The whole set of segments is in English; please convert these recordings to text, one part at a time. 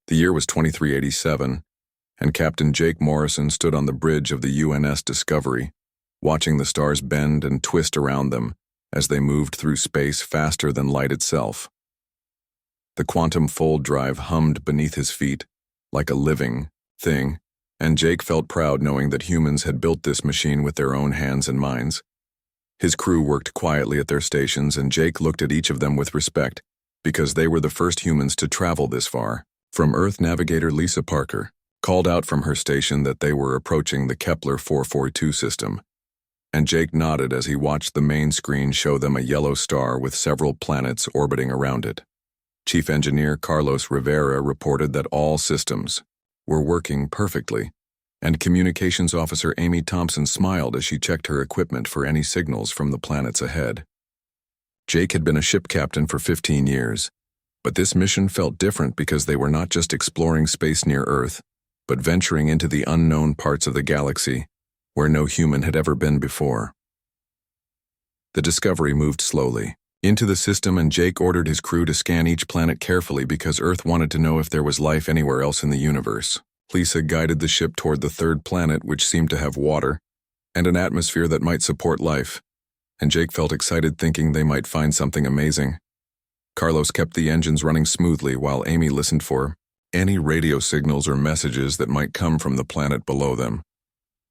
The year was 2387, and Captain Jake Morrison stood on the bridge of the UNS Discovery, watching the stars bend and twist around them as they moved through space faster than light itself. The quantum fold drive hummed beneath his feet like a living thing, and Jake felt proud knowing that humans had built this machine with their own hands and minds. His crew worked quietly at their stations, and Jake looked at each of them with respect because they were the first humans to travel this far. From Earth navigator Lisa Parker called out from her station that they were approaching the Kepler 442 system, and Jake nodded as he watched the main screen show them a yellow star with several planets orbiting around it. Chief Engineer Carlos Rivera reported that all systems were working perfectly, and Communications Officer Amy Thompson smiled as she checked her equipment for any signals from the planets ahead. Jake had been a ship captain for 15 years, but this mission felt different because they were not just exploring space near Earth, but venturing into the unknown parts of the galaxy where no human had ever been before. The Discovery moved slowly into the system, and Jake ordered his crew to scan each planet carefully because Earth wanted to know if there was life anywhere else in the universe. Lisa guided the ship toward the third planet, which seemed to have water and an atmosphere that might support life, and Jake felt excited thinking they might find something amazing. Carlos kept the engines running smoothly while Amy listened for any radio signals or messages that might come from the planet below them.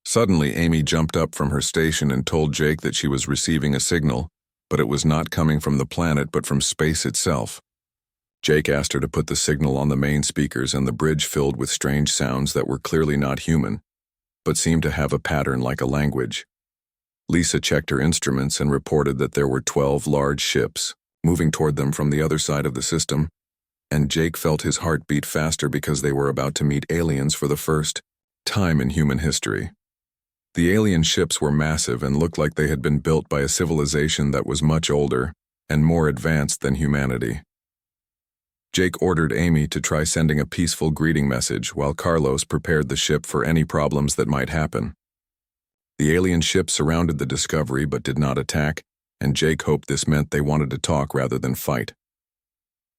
Suddenly, Amy jumped up from her station and told Jake that she was receiving a signal, but it was not coming from the planet but from space itself. Jake asked her to put the signal on the main speakers, and the bridge filled with strange sounds that were clearly not human, but seemed to have a pattern like a language. Lisa checked her instruments and reported that there were 12 large ships moving toward them from the other side of the system, and Jake felt his heart beat faster because they were about to meet aliens for the first time in human history. The alien ships were massive and looked like they had been built by a civilization that was much older and more advanced than humanity. Jake ordered Amy to try sending a peaceful greeting message while Carlos prepared the ship for any problems that might happen. The alien ship surrounded the Discovery but did not attack, and Jake hoped this meant they wanted to talk rather than fight.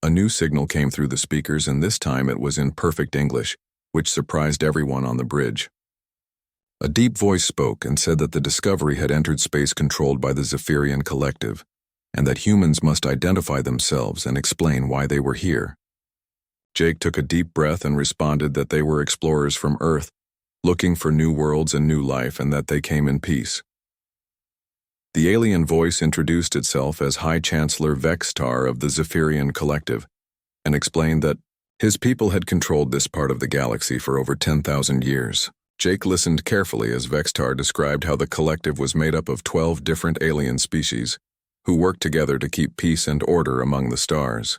A new signal came through the speakers, and this time it was in perfect English, which surprised everyone on the bridge. A deep voice spoke and said that the Discovery had entered space controlled by the Zephyrian Collective, and that humans must identify themselves and explain why they were here. Jake took a deep breath and responded that they were explorers from Earth, looking for new worlds and new life, and that they came in peace. The alien voice introduced itself as High Chancellor Vextar of the Zephyrian Collective, and explained that his people had controlled this part of the galaxy for over 10,000 years. Jake listened carefully as Vextar described how the collective was made up of 12 different alien species, who worked together to keep peace and order among the stars.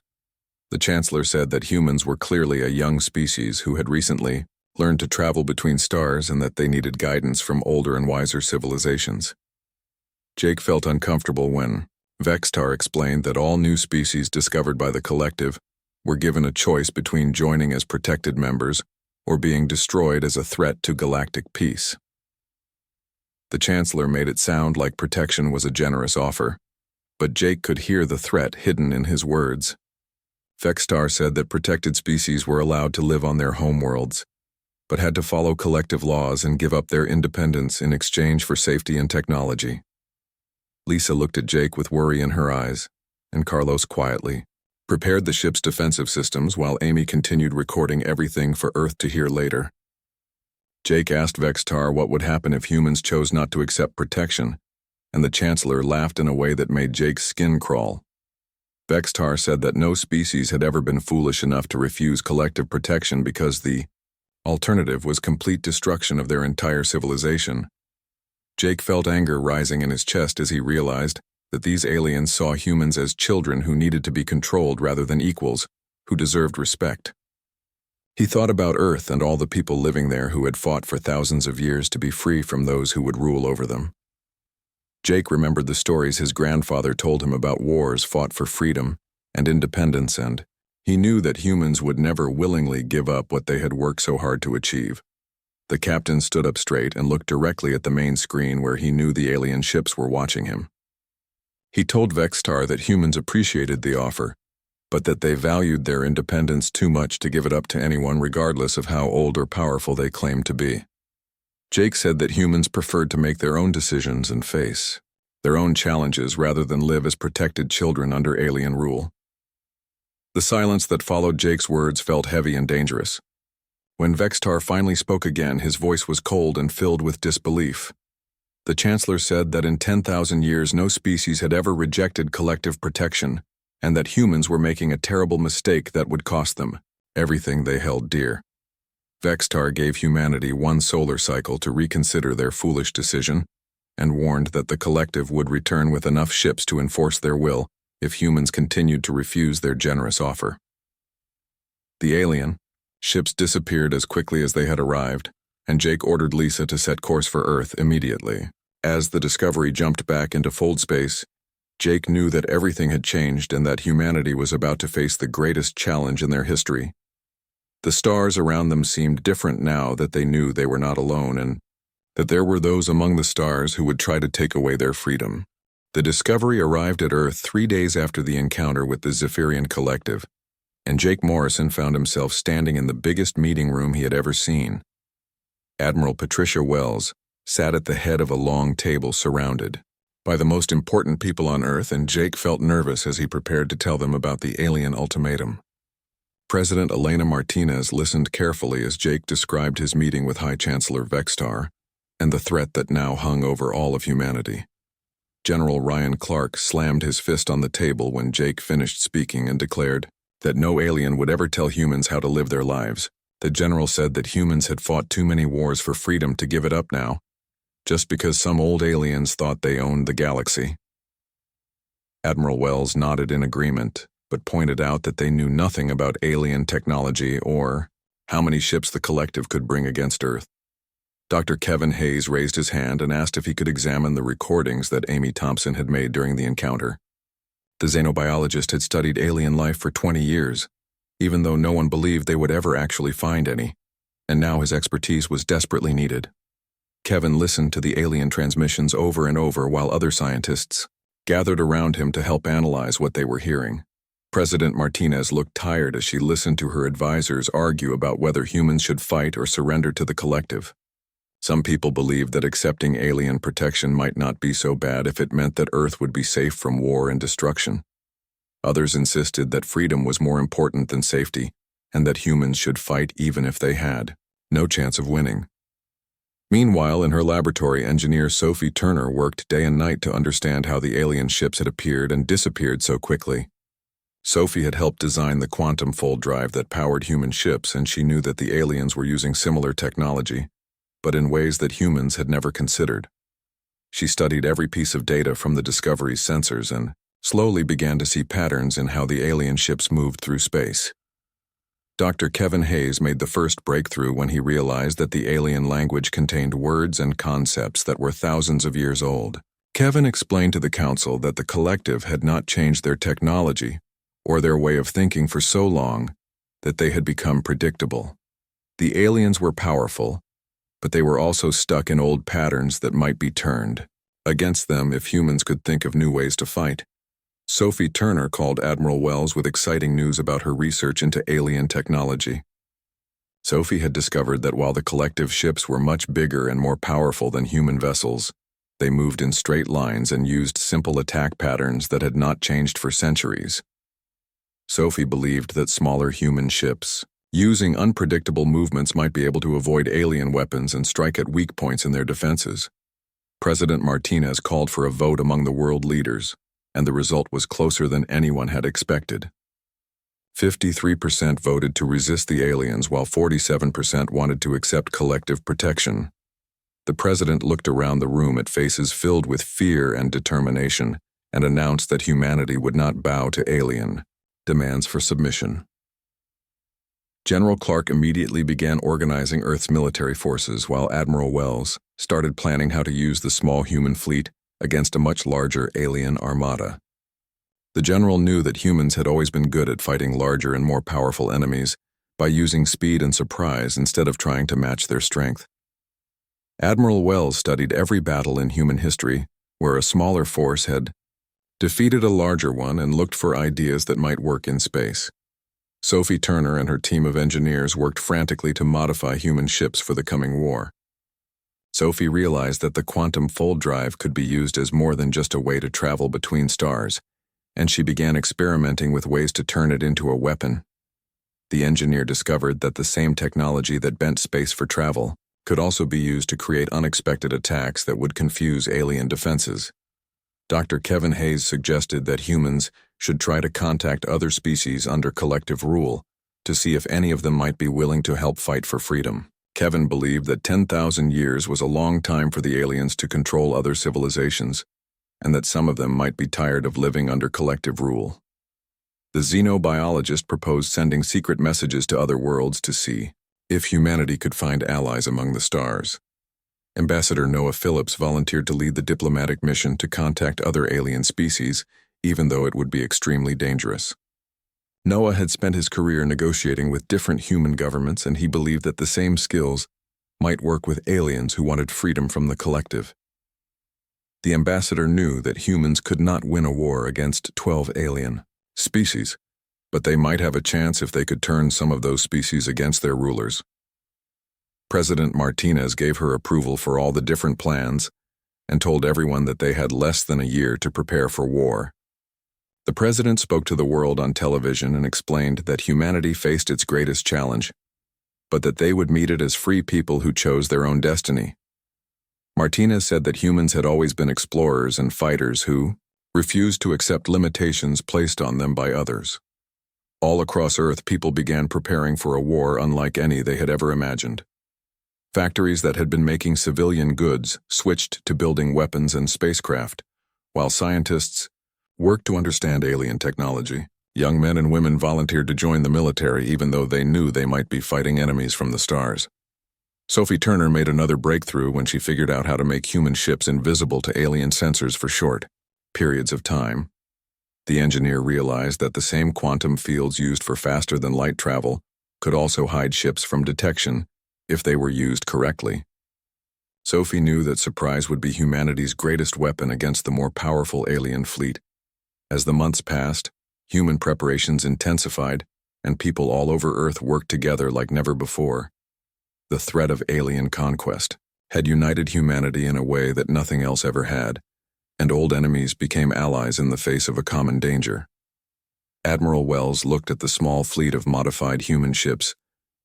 The Chancellor said that humans were clearly a young species who had recently learned to travel between stars and that they needed guidance from older and wiser civilizations. Jake felt uncomfortable when Vextar explained that all new species discovered by the collective were given a choice between joining as protected members or being destroyed as a threat to galactic peace. The Chancellor made it sound like protection was a generous offer, but Jake could hear the threat hidden in his words. Vextar said that protected species were allowed to live on their homeworlds, but had to follow collective laws and give up their independence in exchange for safety and technology. Lisa looked at Jake with worry in her eyes, and Carlos quietly prepared the ship's defensive systems while Amy continued recording everything for Earth to hear later. Jake asked Vextar what would happen if humans chose not to accept protection, and the Chancellor laughed in a way that made Jake's skin crawl. Vextar said that no species had ever been foolish enough to refuse collective protection because the alternative was complete destruction of their entire civilization. Jake felt anger rising in his chest as he realized that these aliens saw humans as children who needed to be controlled rather than equals, who deserved respect. He thought about Earth and all the people living there who had fought for thousands of years to be free from those who would rule over them. Jake remembered the stories his grandfather told him about wars fought for freedom and independence, and he knew that humans would never willingly give up what they had worked so hard to achieve. The captain stood up straight and looked directly at the main screen where he knew the alien ships were watching him. He told Vextar that humans appreciated the offer, but that they valued their independence too much to give it up to anyone regardless of how old or powerful they claimed to be. Jake said that humans preferred to make their own decisions and face their own challenges rather than live as protected children under alien rule. The silence that followed Jake's words felt heavy and dangerous. When Vextar finally spoke again, his voice was cold and filled with disbelief. The Chancellor said that in 10,000 years no species had ever rejected collective protection, and that humans were making a terrible mistake that would cost them everything they held dear. Vextar gave humanity one solar cycle to reconsider their foolish decision, and warned that the collective would return with enough ships to enforce their will if humans continued to refuse their generous offer. The alien ships disappeared as quickly as they had arrived, and Jake ordered Lisa to set course for Earth immediately. As the Discovery jumped back into fold space, Jake knew that everything had changed and that humanity was about to face the greatest challenge in their history. The stars around them seemed different now that they knew they were not alone and that there were those among the stars who would try to take away their freedom. The Discovery arrived at Earth 3 days after the encounter with the Zephyrian Collective, and Jake Morrison found himself standing in the biggest meeting room he had ever seen. Admiral Patricia Wells sat at the head of a long table surrounded by the most important people on Earth, and Jake felt nervous as he prepared to tell them about the alien ultimatum. President Elena Martinez listened carefully as Jake described his meeting with High Chancellor Vextar and the threat that now hung over all of humanity. General Ryan Clark slammed his fist on the table when Jake finished speaking and declared that no alien would ever tell humans how to live their lives. The general said that humans had fought too many wars for freedom to give it up now, just because some old aliens thought they owned the galaxy. Admiral Wells nodded in agreement, but pointed out that they knew nothing about alien technology or how many ships the collective could bring against Earth. Dr. Kevin Hayes raised his hand and asked if he could examine the recordings that Amy Thompson had made during the encounter. The xenobiologist had studied alien life for 20 years, even though no one believed they would ever actually find any, and now his expertise was desperately needed. Kevin listened to the alien transmissions over and over while other scientists gathered around him to help analyze what they were hearing. President Martinez looked tired as she listened to her advisors argue about whether humans should fight or surrender to the collective. Some people believed that accepting alien protection might not be so bad if it meant that Earth would be safe from war and destruction. Others insisted that freedom was more important than safety, and that humans should fight even if they had no chance of winning. Meanwhile, in her laboratory, engineer Sophie Turner worked day and night to understand how the alien ships had appeared and disappeared so quickly. Sophie had helped design the quantum fold drive that powered human ships, and she knew that the aliens were using similar technology, but in ways that humans had never considered. She studied every piece of data from the Discovery's sensors and slowly began to see patterns in how the alien ships moved through space. Dr. Kevin Hayes made the first breakthrough when he realized that the alien language contained words and concepts that were thousands of years old. Kevin explained to the council that the collective had not changed their technology or their way of thinking for so long that they had become predictable. The aliens were powerful, but they were also stuck in old patterns that might be turned against them if humans could think of new ways to fight. Sophie Turner called Admiral Wells with exciting news about her research into alien technology. Sophie had discovered that while the collective ships were much bigger and more powerful than human vessels, they moved in straight lines and used simple attack patterns that had not changed for centuries. Sophie believed that smaller human ships, using unpredictable movements, might be able to avoid alien weapons and strike at weak points in their defenses. President Martinez called for a vote among the world leaders, and the result was closer than anyone had expected. 53% voted to resist the aliens, while 47% wanted to accept collective protection. The president looked around the room at faces filled with fear and determination and announced that humanity would not bow to alien demands for submission. General Clark immediately began organizing Earth's military forces, while Admiral Wells started planning how to use the small human fleet against a much larger alien armada. The general knew that humans had always been good at fighting larger and more powerful enemies by using speed and surprise instead of trying to match their strength. Admiral Wells studied every battle in human history where a smaller force had defeated a larger one, and looked for ideas that might work in space. Sophie Turner and her team of engineers worked frantically to modify human ships for the coming war. Sophie realized that the quantum fold drive could be used as more than just a way to travel between stars, and she began experimenting with ways to turn it into a weapon. The engineer discovered that the same technology that bent space for travel could also be used to create unexpected attacks that would confuse alien defenses. Dr. Kevin Hayes suggested that humans should try to contact other species under collective rule to see if any of them might be willing to help fight for freedom. Kevin believed that 10,000 years was a long time for the aliens to control other civilizations, and that some of them might be tired of living under collective rule. The xenobiologist proposed sending secret messages to other worlds to see if humanity could find allies among the stars. Ambassador Noah Phillips volunteered to lead the diplomatic mission to contact other alien species, even though it would be extremely dangerous. Noah had spent his career negotiating with different human governments, and he believed that the same skills might work with aliens who wanted freedom from the collective. The ambassador knew that humans could not win a war against 12 alien species, but they might have a chance if they could turn some of those species against their rulers. President Martinez gave her approval for all the different plans and told everyone that they had less than a year to prepare for war. The president spoke to the world on television and explained that humanity faced its greatest challenge, but that they would meet it as free people who chose their own destiny. Martinez said that humans had always been explorers and fighters who refused to accept limitations placed on them by others. All across Earth, people began preparing for a war unlike any they had ever imagined. Factories that had been making civilian goods switched to building weapons and spacecraft, while scientists worked to understand alien technology. Young men and women volunteered to join the military even though they knew they might be fighting enemies from the stars. Sophie Turner made another breakthrough when she figured out how to make human ships invisible to alien sensors for short periods of time. The engineer realized that the same quantum fields used for faster-than-light travel could also hide ships from detection if they were used correctly. Sophie knew that surprise would be humanity's greatest weapon against the more powerful alien fleet. As the months passed, human preparations intensified, and people all over Earth worked together like never before. The threat of alien conquest had united humanity in a way that nothing else ever had, and old enemies became allies in the face of a common danger. Admiral Wells looked at the small fleet of modified human ships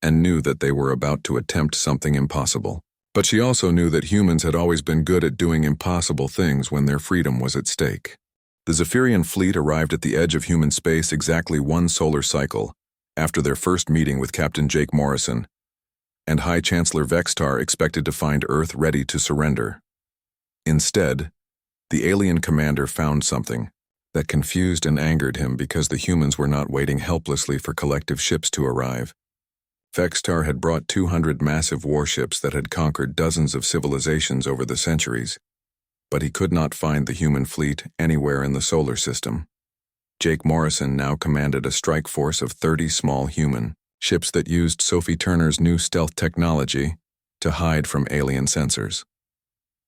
and knew that they were about to attempt something impossible. But she also knew that humans had always been good at doing impossible things when their freedom was at stake. The Zephyrian fleet arrived at the edge of human space exactly one solar cycle after their first meeting with Captain Jake Morrison, and High Chancellor Vextar expected to find Earth ready to surrender. Instead, the alien commander found something that confused and angered him because the humans were not waiting helplessly for collective ships to arrive. Vextar had brought 200 massive warships that had conquered dozens of civilizations over the centuries, but he could not find the human fleet anywhere in the solar system. Jake Morrison now commanded a strike force of 30 small human ships that used Sophie Turner's new stealth technology to hide from alien sensors.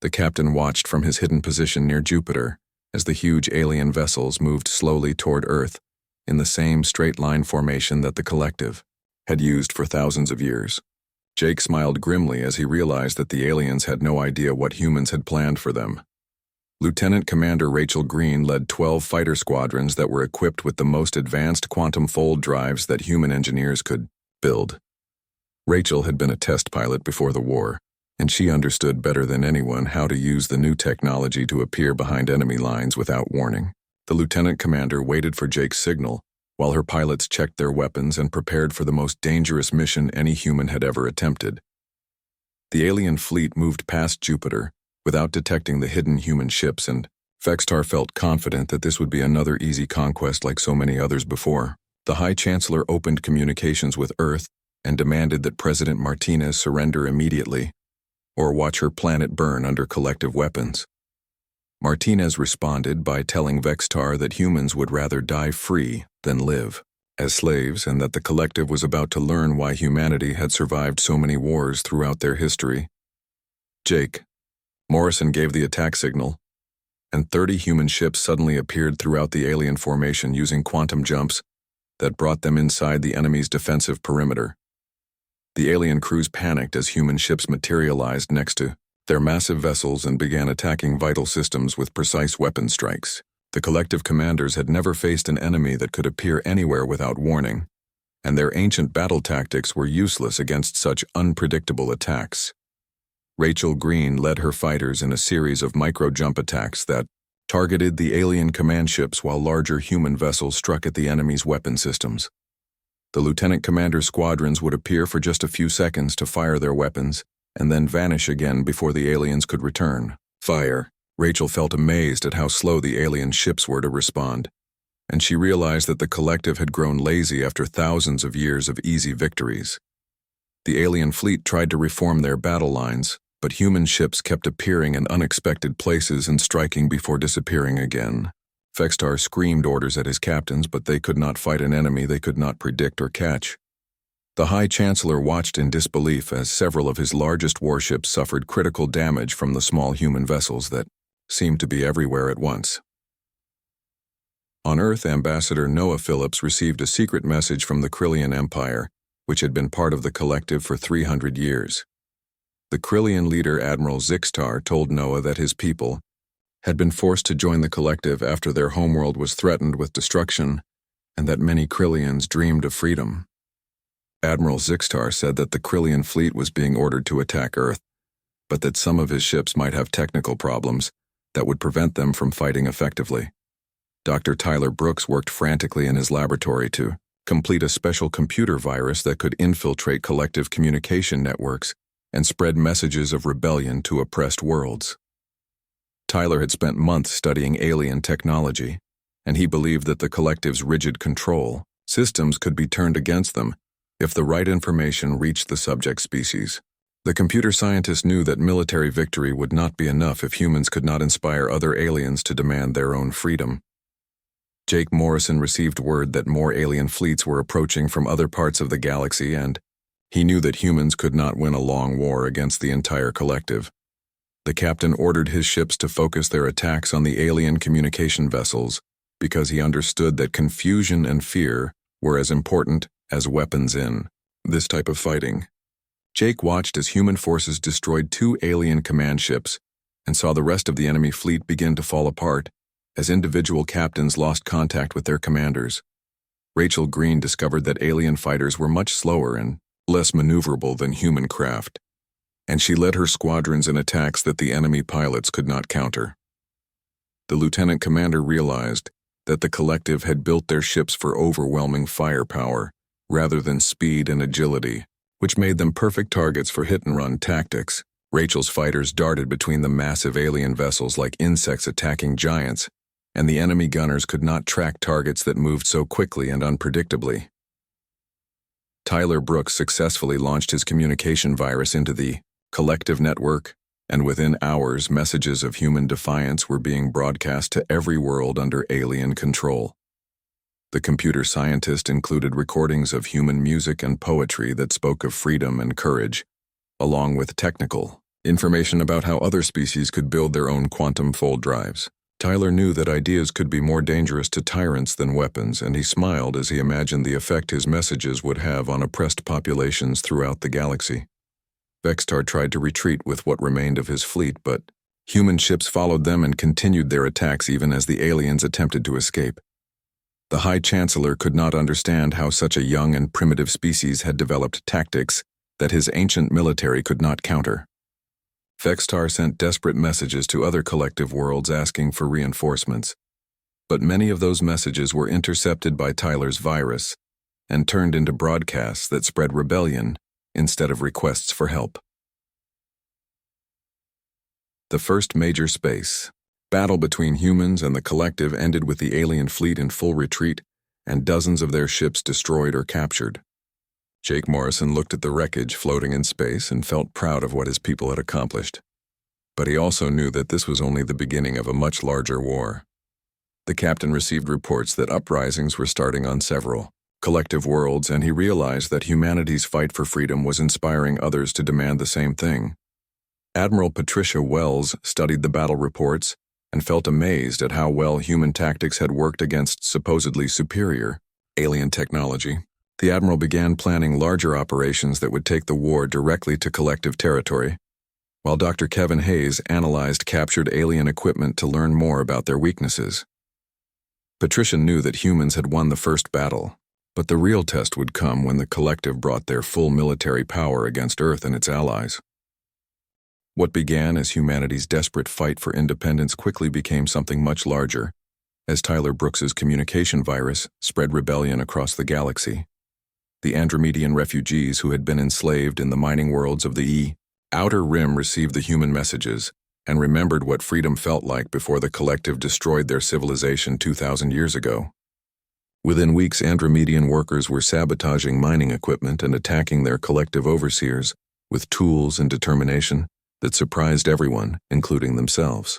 The captain watched from his hidden position near Jupiter as the huge alien vessels moved slowly toward Earth in the same straight-line formation that the collective had used for thousands of years. Jake smiled grimly as he realized that the aliens had no idea what humans had planned for them. Lieutenant Commander Rachel Green led 12 fighter squadrons that were equipped with the most advanced quantum fold drives that human engineers could build. Rachel had been a test pilot before the war, and she understood better than anyone how to use the new technology to appear behind enemy lines without warning. The lieutenant commander waited for Jake's signal, while her pilots checked their weapons and prepared for the most dangerous mission any human had ever attempted. The alien fleet moved past Jupiter without detecting the hidden human ships, and Vextar felt confident that this would be another easy conquest like so many others before. The High Chancellor opened communications with Earth and demanded that President Martinez surrender immediately, or watch her planet burn under collective weapons. Martinez responded by telling Vextar that humans would rather die free than live as slaves, and that the collective was about to learn why humanity had survived so many wars throughout their history. Jake Morrison gave the attack signal, and 30 human ships suddenly appeared throughout the alien formation using quantum jumps that brought them inside the enemy's defensive perimeter. The alien crews panicked as human ships materialized next to their massive vessels and began attacking vital systems with precise weapon strikes. The collective commanders had never faced an enemy that could appear anywhere without warning, and their ancient battle tactics were useless against such unpredictable attacks. Rachel Green led her fighters in a series of micro-jump attacks that targeted the alien command ships while larger human vessels struck at the enemy's weapon systems. The lieutenant commander's squadrons would appear for just a few seconds to fire their weapons and then vanish again before the aliens could return. Fire. Rachel felt amazed at how slow the alien ships were to respond, and she realized that the collective had grown lazy after thousands of years of easy victories. The alien fleet tried to reform their battle lines, but human ships kept appearing in unexpected places and striking before disappearing again. Fextar screamed orders at his captains, but they could not fight an enemy they could not predict or catch. The High Chancellor watched in disbelief as several of his largest warships suffered critical damage from the small human vessels that seemed to be everywhere at once. On Earth, Ambassador Noah Phillips received a secret message from the Krillian Empire, which had been part of the collective for 300 years. The Krillian leader Admiral Zixtar told Noah that his people had been forced to join the collective after their homeworld was threatened with destruction, and that many Krillians dreamed of freedom. Admiral Zixtar said that the Krillian fleet was being ordered to attack Earth, but that some of his ships might have technical problems that would prevent them from fighting effectively. Dr. Tyler Brooks worked frantically in his laboratory to complete a special computer virus that could infiltrate collective communication networks and spread messages of rebellion to oppressed worlds. Tyler had spent months studying alien technology, and he believed that the collective's rigid control systems could be turned against them if the right information reached the subject species. The computer scientist knew that military victory would not be enough if humans could not inspire other aliens to demand their own freedom. Jake Morrison received word that more alien fleets were approaching from other parts of the galaxy, and he knew that humans could not win a long war against the entire collective. The captain ordered his ships to focus their attacks on the alien communication vessels because he understood that confusion and fear were as important as weapons in this type of fighting. Jake watched as human forces destroyed 2 alien command ships and saw the rest of the enemy fleet begin to fall apart as individual captains lost contact with their commanders. Rachel Green discovered that alien fighters were much slower and less maneuverable than human craft, and she led her squadrons in attacks that the enemy pilots could not counter. The lieutenant commander realized that the collective had built their ships for overwhelming firepower rather than speed and agility, which made them perfect targets for hit-and-run tactics. Rachel's fighters darted between the massive alien vessels like insects attacking giants, and the enemy gunners could not track targets that moved so quickly and unpredictably. Tyler Brooks successfully launched his communication virus into the collective network, and within hours messages of human defiance were being broadcast to every world under alien control. The computer scientist included recordings of human music and poetry that spoke of freedom and courage, along with technical information about how other species could build their own quantum fold drives. Tyler knew that ideas could be more dangerous to tyrants than weapons, and he smiled as he imagined the effect his messages would have on oppressed populations throughout the galaxy. Vextar tried to retreat with what remained of his fleet, but human ships followed them and continued their attacks even as the aliens attempted to escape. The High Chancellor could not understand how such a young and primitive species had developed tactics that his ancient military could not counter. Vextar sent desperate messages to other collective worlds asking for reinforcements, but many of those messages were intercepted by Tyler's virus and turned into broadcasts that spread rebellion instead of requests for help. The first major space battle between humans and the collective ended with the alien fleet in full retreat and dozens of their ships destroyed or captured. Jake Morrison looked at the wreckage floating in space and felt proud of what his people had accomplished. But he also knew that this was only the beginning of a much larger war. The captain received reports that uprisings were starting on several collective worlds, and he realized that humanity's fight for freedom was inspiring others to demand the same thing. Admiral Patricia Wells studied the battle reports and felt amazed at how well human tactics had worked against supposedly superior alien technology. The Admiral began planning larger operations that would take the war directly to collective territory, while Dr. Kevin Hayes analyzed captured alien equipment to learn more about their weaknesses. Patricia knew that humans had won the first battle, but the real test would come when the collective brought their full military power against Earth and its allies. What began as humanity's desperate fight for independence quickly became something much larger, as Tyler Brooks's communication virus spread rebellion across the galaxy. The Andromedian refugees who had been enslaved in the mining worlds of the Outer Rim received the human messages and remembered what freedom felt like before the collective destroyed their civilization 2,000 years ago. Within weeks, Andromedian workers were sabotaging mining equipment and attacking their collective overseers with tools and determination that surprised everyone, including themselves.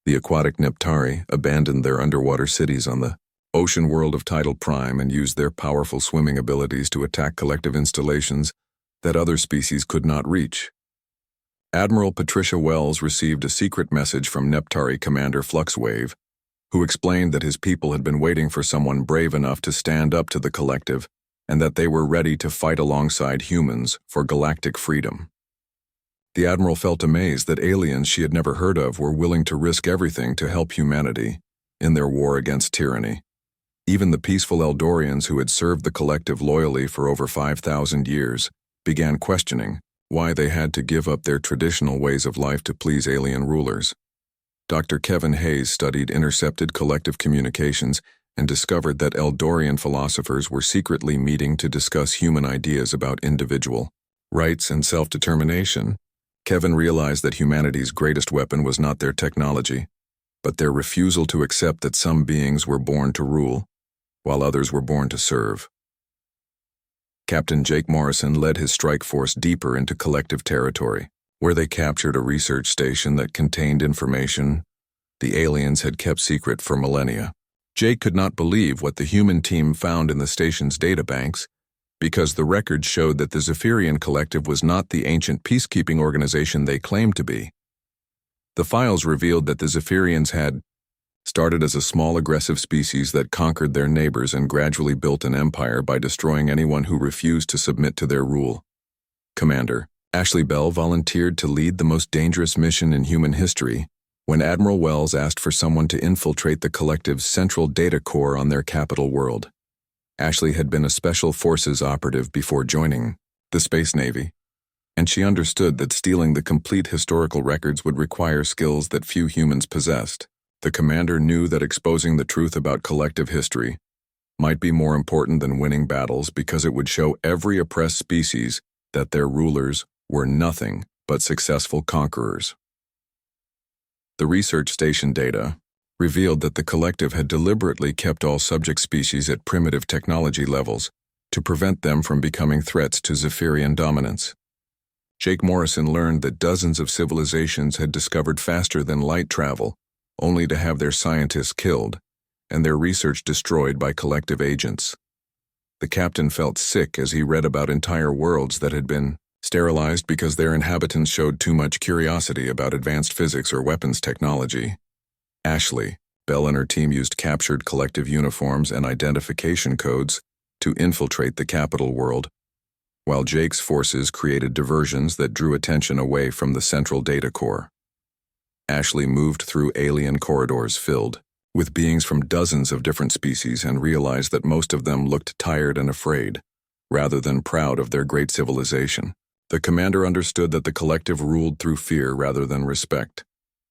The aquatic Neptari abandoned their underwater cities on the ocean world of Tidal Prime and used their powerful swimming abilities to attack collective installations that other species could not reach. Admiral Patricia Wells received a secret message from Neptari Commander Fluxwave, who explained that his people had been waiting for someone brave enough to stand up to the collective and that they were ready to fight alongside humans for galactic freedom. The Admiral felt amazed that aliens she had never heard of were willing to risk everything to help humanity in their war against tyranny. Even the peaceful Eldorians who had served the collective loyally for over 5,000 years began questioning why they had to give up their traditional ways of life to please alien rulers. Dr. Kevin Hayes studied intercepted collective communications and discovered that Eldorian philosophers were secretly meeting to discuss human ideas about individual rights and self-determination. Kevin realized that humanity's greatest weapon was not their technology, but their refusal to accept that some beings were born to rule, while others were born to serve. Captain Jake Morrison led his strike force deeper into collective territory, where they captured a research station that contained information the aliens had kept secret for millennia. Jake could not believe what the human team found in the station's databanks, because the records showed that the Zephyrian Collective was not the ancient peacekeeping organization they claimed to be. The files revealed that the Zephyrians had started as a small aggressive species that conquered their neighbors and gradually built an empire by destroying anyone who refused to submit to their rule. Commander Ashley Bell volunteered to lead the most dangerous mission in human history when Admiral Wells asked for someone to infiltrate the collective's central data core on their capital world. Ashley had been a Special Forces operative before joining the Space Navy, and she understood that stealing the complete historical records would require skills that few humans possessed. The commander knew that exposing the truth about collective history might be more important than winning battles because it would show every oppressed species that their rulers were nothing but successful conquerors. The research station data revealed that the collective had deliberately kept all subject species at primitive technology levels to prevent them from becoming threats to Zephyrian dominance. Jake Morrison learned that dozens of civilizations had discovered faster than light travel, only to have their scientists killed and their research destroyed by collective agents. The captain felt sick as he read about entire worlds that had been sterilized because their inhabitants showed too much curiosity about advanced physics or weapons technology. Ashley Bell and her team used captured collective uniforms and identification codes to infiltrate the capital world, while Jake's forces created diversions that drew attention away from the central data core. Ashley moved through alien corridors filled with beings from dozens of different species and realized that most of them looked tired and afraid, rather than proud of their great civilization. The commander understood that the collective ruled through fear rather than respect,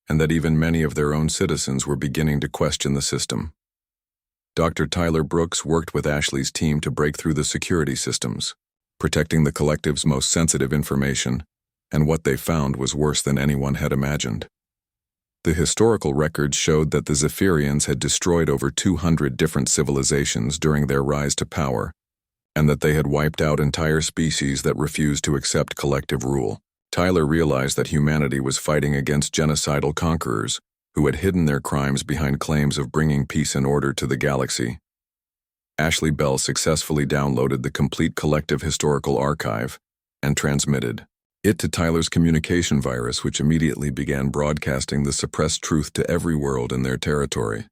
and that even many of their own citizens were beginning to question the system. Dr. Tyler Brooks worked with Ashley's team to break through the security systems, protecting the collective's most sensitive information, and what they found was worse than anyone had imagined. The historical records showed that the Zephyrians had destroyed over 200 different civilizations during their rise to power, and that they had wiped out entire species that refused to accept collective rule. Tyler realized that humanity was fighting against genocidal conquerors who had hidden their crimes behind claims of bringing peace and order to the galaxy. Ashley Bell successfully downloaded the complete collective historical archive and transmitted It to Tyler's communication virus, which immediately began broadcasting the suppressed truth to every world in their territory.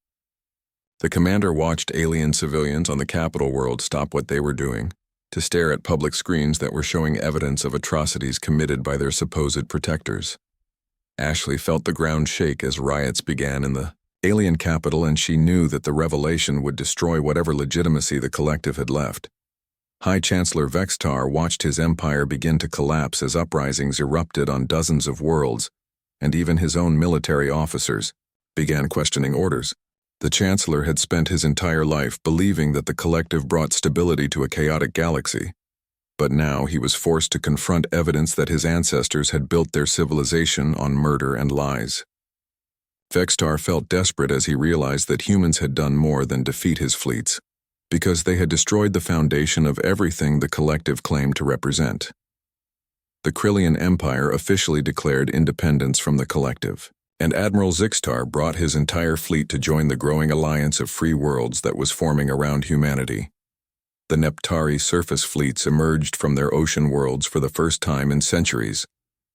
The commander watched alien civilians on the capital world stop what they were doing to stare at public screens that were showing evidence of atrocities committed by their supposed protectors. Ashley felt the ground shake as riots began in the alien capital, and she knew that the revelation would destroy whatever legitimacy the collective had left. High Chancellor Vextar watched his empire begin to collapse as uprisings erupted on dozens of worlds, and even his own military officers began questioning orders. The Chancellor had spent his entire life believing that the collective brought stability to a chaotic galaxy, but now he was forced to confront evidence that his ancestors had built their civilization on murder and lies. Vextar felt desperate as he realized that humans had done more than defeat his fleets, because they had destroyed the foundation of everything the collective claimed to represent. The Krillian Empire officially declared independence from the collective, and Admiral Zixtar brought his entire fleet to join the growing alliance of free worlds that was forming around humanity. The Neptari surface fleets emerged from their ocean worlds for the first time in centuries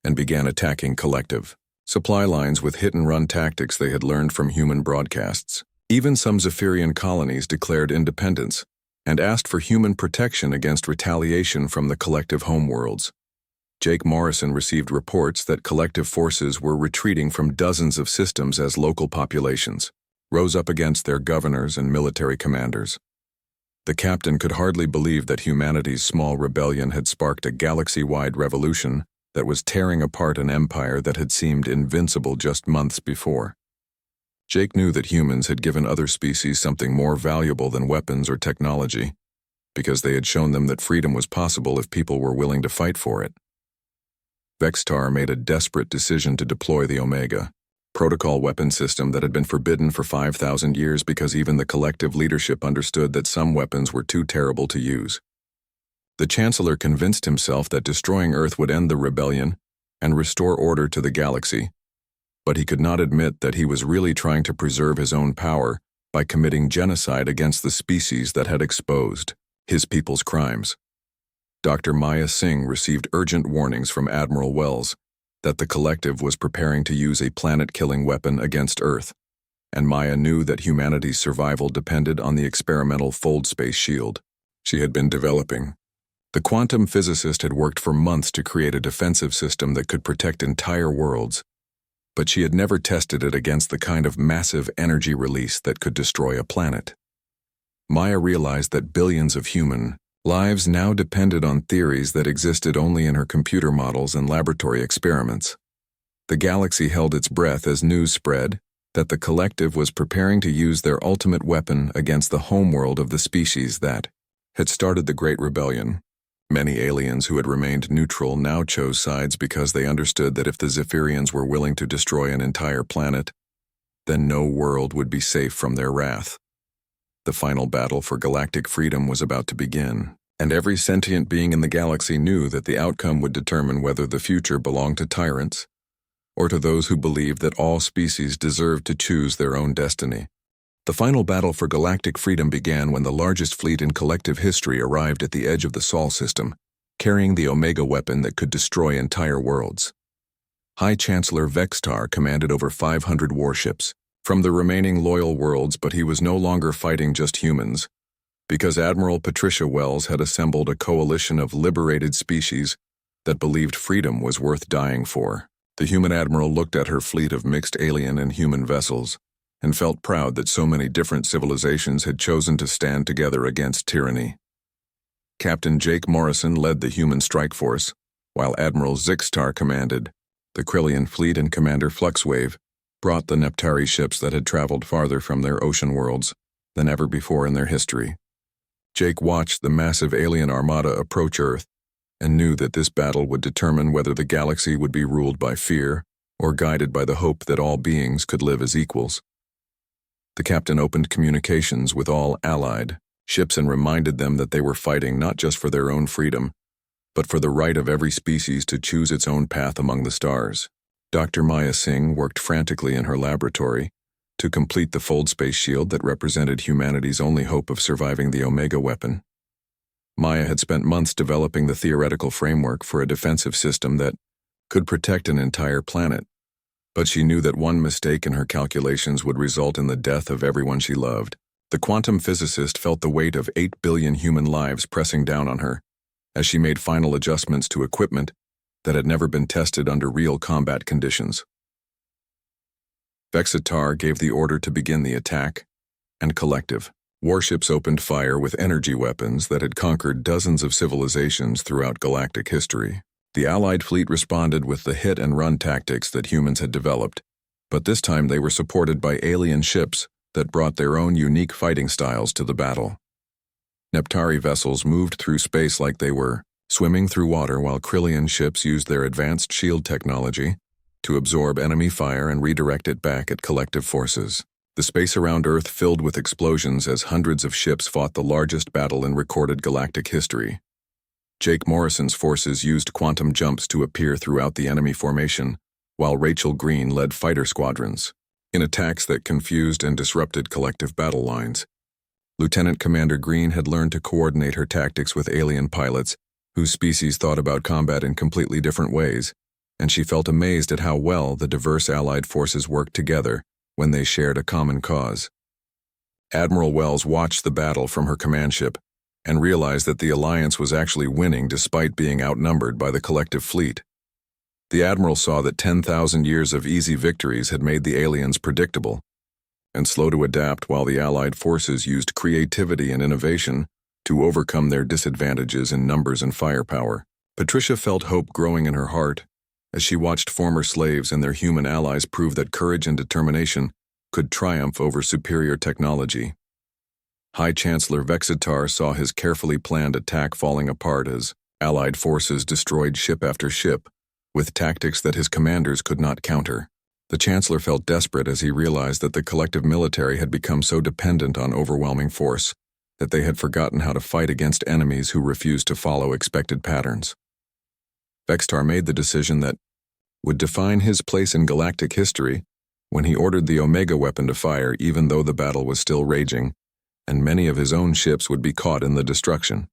and began attacking collective supply lines with hit-and-run tactics they had learned from human broadcasts. Even some Zephyrian colonies declared independence and asked for human protection against retaliation from the collective homeworlds. Jake Morrison received reports that collective forces were retreating from dozens of systems as local populations rose up against their governors and military commanders. The captain could hardly believe that humanity's small rebellion had sparked a galaxy-wide revolution that was tearing apart an empire that had seemed invincible just months before. Jake knew that humans had given other species something more valuable than weapons or technology, because they had shown them that freedom was possible if people were willing to fight for it. Vextar made a desperate decision to deploy the Omega protocol weapon system that had been forbidden for 5,000 years because even the collective leadership understood that some weapons were too terrible to use. The Chancellor convinced himself that destroying Earth would end the rebellion and restore order to the galaxy, but he could not admit that he was really trying to preserve his own power by committing genocide against the species that had exposed his people's crimes. Dr. Maya Singh received urgent warnings from Admiral Wells that the collective was preparing to use a planet-killing weapon against Earth, and Maya knew that humanity's survival depended on the experimental fold space shield she had been developing. The quantum physicist had worked for months to create a defensive system that could protect entire worlds, but she had never tested it against the kind of massive energy release that could destroy a planet. Maya realized that billions of human lives now depended on theories that existed only in her computer models and laboratory experiments. The galaxy held its breath as news spread that the collective was preparing to use their ultimate weapon against the homeworld of the species that had started the Great Rebellion. Many aliens who had remained neutral now chose sides because they understood that if the Zephyrians were willing to destroy an entire planet, then no world would be safe from their wrath. The final battle for galactic freedom was about to begin, and every sentient being in the galaxy knew that the outcome would determine whether the future belonged to tyrants or to those who believed that all species deserved to choose their own destiny. The final battle for galactic freedom began when the largest fleet in collective history arrived at the edge of the Sol system, carrying the Omega weapon that could destroy entire worlds. High Chancellor Vextar commanded over 500 warships from the remaining loyal worlds, but he was no longer fighting just humans, because Admiral Patricia Wells had assembled a coalition of liberated species that believed freedom was worth dying for. The human admiral looked at her fleet of mixed alien and human vessels and felt proud that so many different civilizations had chosen to stand together against tyranny. Captain Jake Morrison led the human strike force, while Admiral Zixtar commanded the Krillian fleet, and Commander Fluxwave brought the Neptari ships that had traveled farther from their ocean worlds than ever before in their history. Jake watched the massive alien armada approach Earth and knew that this battle would determine whether the galaxy would be ruled by fear or guided by the hope that all beings could live as equals. The captain opened communications with all allied ships and reminded them that they were fighting not just for their own freedom, but for the right of every species to choose its own path among the stars. Dr. Maya Singh worked frantically in her laboratory to complete the fold space shield that represented humanity's only hope of surviving the Omega weapon. Maya had spent months developing the theoretical framework for a defensive system that could protect an entire planet. But she knew that one mistake in her calculations would result in the death of everyone she loved. The quantum physicist felt the weight of 8 billion human lives pressing down on her as she made final adjustments to equipment that had never been tested under real combat conditions. Vexitar gave the order to begin the attack, and collective warships opened fire with energy weapons that had conquered dozens of civilizations throughout galactic history. The Allied fleet responded with the hit-and-run tactics that humans had developed, but this time they were supported by alien ships that brought their own unique fighting styles to the battle. Neptari vessels moved through space like they were swimming through water, while Krillian ships used their advanced shield technology to absorb enemy fire and redirect it back at collective forces. The space around Earth filled with explosions as hundreds of ships fought the largest battle in recorded galactic history. Jake Morrison's forces used quantum jumps to appear throughout the enemy formation, while Rachel Green led fighter squadrons in attacks that confused and disrupted collective battle lines. Lieutenant Commander Green had learned to coordinate her tactics with alien pilots whose species thought about combat in completely different ways, and she felt amazed at how well the diverse Allied forces worked together when they shared a common cause. Admiral Wells watched the battle from her command ship and realized that the Alliance was actually winning despite being outnumbered by the collective fleet. The Admiral saw that 10,000 years of easy victories had made the aliens predictable and slow to adapt, while the Allied forces used creativity and innovation to overcome their disadvantages in numbers and firepower. Patricia felt hope growing in her heart as she watched former slaves and their human allies prove that courage and determination could triumph over superior technology. High Chancellor Vexitar saw his carefully planned attack falling apart as Allied forces destroyed ship after ship with tactics that his commanders could not counter. The Chancellor felt desperate as he realized that the collective military had become so dependent on overwhelming force that they had forgotten how to fight against enemies who refused to follow expected patterns. Vexitar made the decision that would define his place in galactic history when he ordered the Omega weapon to fire even though the battle was still raging, and many of his own ships would be caught in the destruction.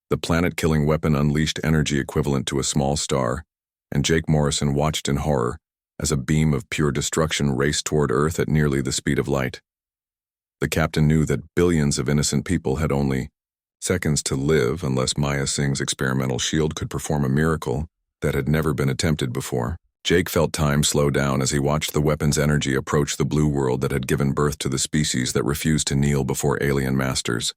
The planet-killing weapon unleashed energy equivalent to a small star, and Jake Morrison watched in horror as a beam of pure destruction raced toward Earth at nearly the speed of light. The captain knew that billions of innocent people had only seconds to live unless Maya Singh's experimental shield could perform a miracle that had never been attempted before. Jake felt time slow down as he watched the weapon's energy approach the blue world that had given birth to the species that refused to kneel before alien masters.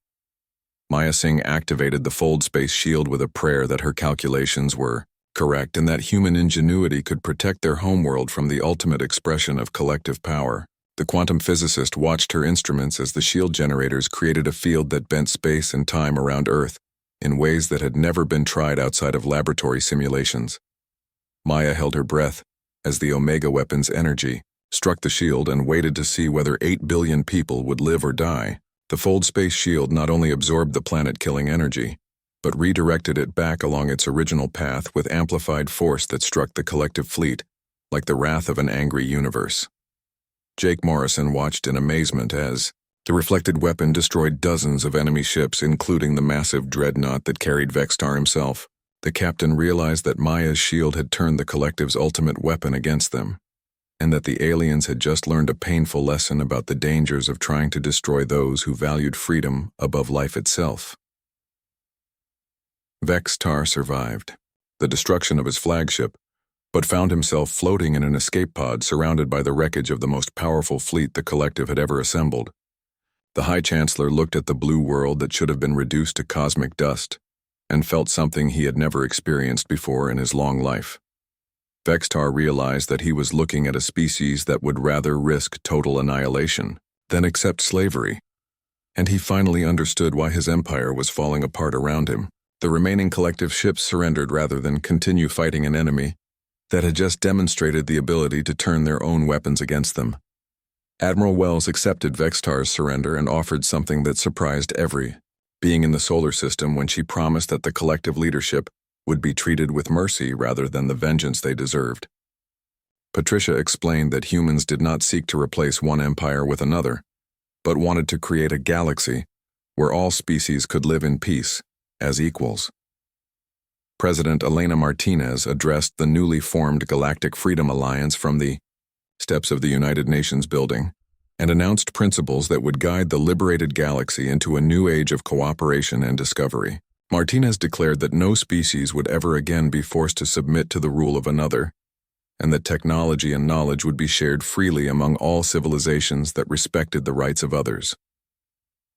Maya Singh activated the fold space shield with a prayer that her calculations were correct and that human ingenuity could protect their homeworld from the ultimate expression of collective power. The quantum physicist watched her instruments as the shield generators created a field that bent space and time around Earth in ways that had never been tried outside of laboratory simulations. Maya held her breath as the Omega weapon's energy struck the shield and waited to see whether 8 billion people would live or die. The fold space shield not only absorbed the planet-killing energy, but redirected it back along its original path with amplified force that struck the collective fleet like the wrath of an angry universe. Jake Morrison watched in amazement as the reflected weapon destroyed dozens of enemy ships, including the massive dreadnought that carried Vexitar himself. The captain realized that Maya's shield had turned the collective's ultimate weapon against them, and that the aliens had just learned a painful lesson about the dangers of trying to destroy those who valued freedom above life itself. Vexitar survived the destruction of his flagship, but found himself floating in an escape pod surrounded by the wreckage of the most powerful fleet the collective had ever assembled. The High Chancellor looked at the blue world that should have been reduced to cosmic dust and felt something he had never experienced before in his long life. Vexitar realized that he was looking at a species that would rather risk total annihilation than accept slavery, and he finally understood why his empire was falling apart around him. The remaining collective ships surrendered rather than continue fighting an enemy that had just demonstrated the ability to turn their own weapons against them. Admiral Wells accepted Vexitar's surrender and offered something that surprised every being in the solar system when she promised that the collective leadership would be treated with mercy rather than the vengeance they deserved. Patricia explained that humans did not seek to replace one empire with another, but wanted to create a galaxy where all species could live in peace as equals. President Elena Martinez addressed the newly formed Galactic Freedom Alliance from the steps of the United Nations building and announced principles that would guide the liberated galaxy into a new age of cooperation and discovery. Martinez declared that no species would ever again be forced to submit to the rule of another, and that technology and knowledge would be shared freely among all civilizations that respected the rights of others.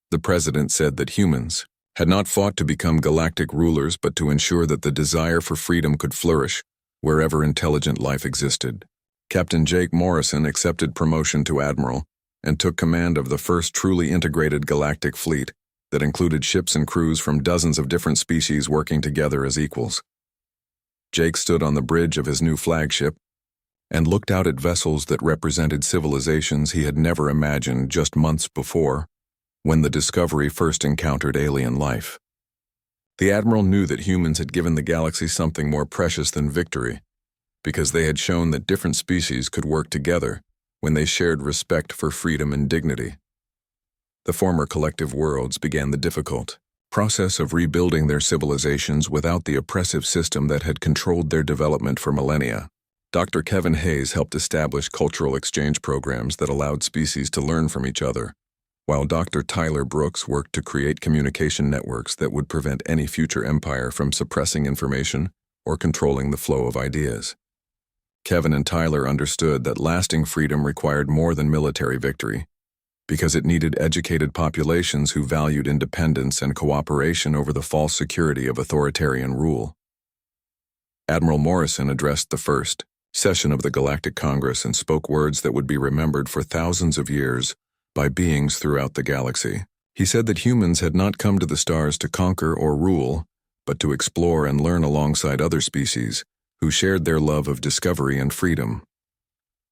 The president said that humans had not fought to become galactic rulers but to ensure that the desire for freedom could flourish wherever intelligent life existed. Captain Jake Morrison accepted promotion to admiral and took command of the first truly integrated galactic fleet that included ships and crews from dozens of different species working together as equals. Jake stood on the bridge of his new flagship and looked out at vessels that represented civilizations he had never imagined just months before, when the Discovery first encountered alien life. The admiral knew that humans had given the galaxy something more precious than victory, because they had shown that different species could work together when they shared respect for freedom and dignity. The former collective worlds began the difficult process of rebuilding their civilizations without the oppressive system that had controlled their development for millennia. Dr. Kevin Hayes helped establish cultural exchange programs that allowed species to learn from each other, while Dr. Tyler Brooks worked to create communication networks that would prevent any future empire from suppressing information or controlling the flow of ideas. Kevin and Tyler understood that lasting freedom required more than military victory, because it needed educated populations who valued independence and cooperation over the false security of authoritarian rule. Admiral Morrison addressed the first session of the Galactic Congress and spoke words that would be remembered for thousands of years by beings throughout the galaxy. He said that humans had not come to the stars to conquer or rule, but to explore and learn alongside other species who shared their love of discovery and freedom.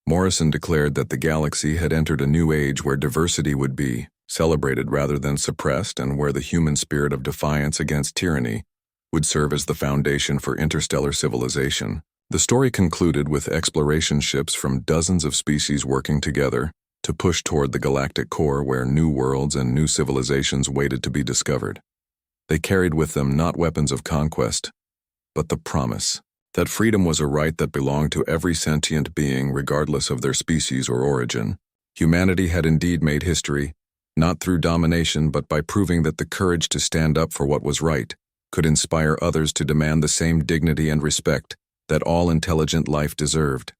Morrison declared that the galaxy had entered a new age where diversity would be celebrated rather than suppressed, and where the human spirit of defiance against tyranny would serve as the foundation for interstellar civilization. The story concluded with exploration ships from dozens of species working together to push toward the galactic core where new worlds and new civilizations waited to be discovered. They carried with them not weapons of conquest, but the promise that freedom was a right that belonged to every sentient being regardless of their species or origin. Humanity had indeed made history, not through domination but by proving that the courage to stand up for what was right could inspire others to demand the same dignity and respect that all intelligent life deserved.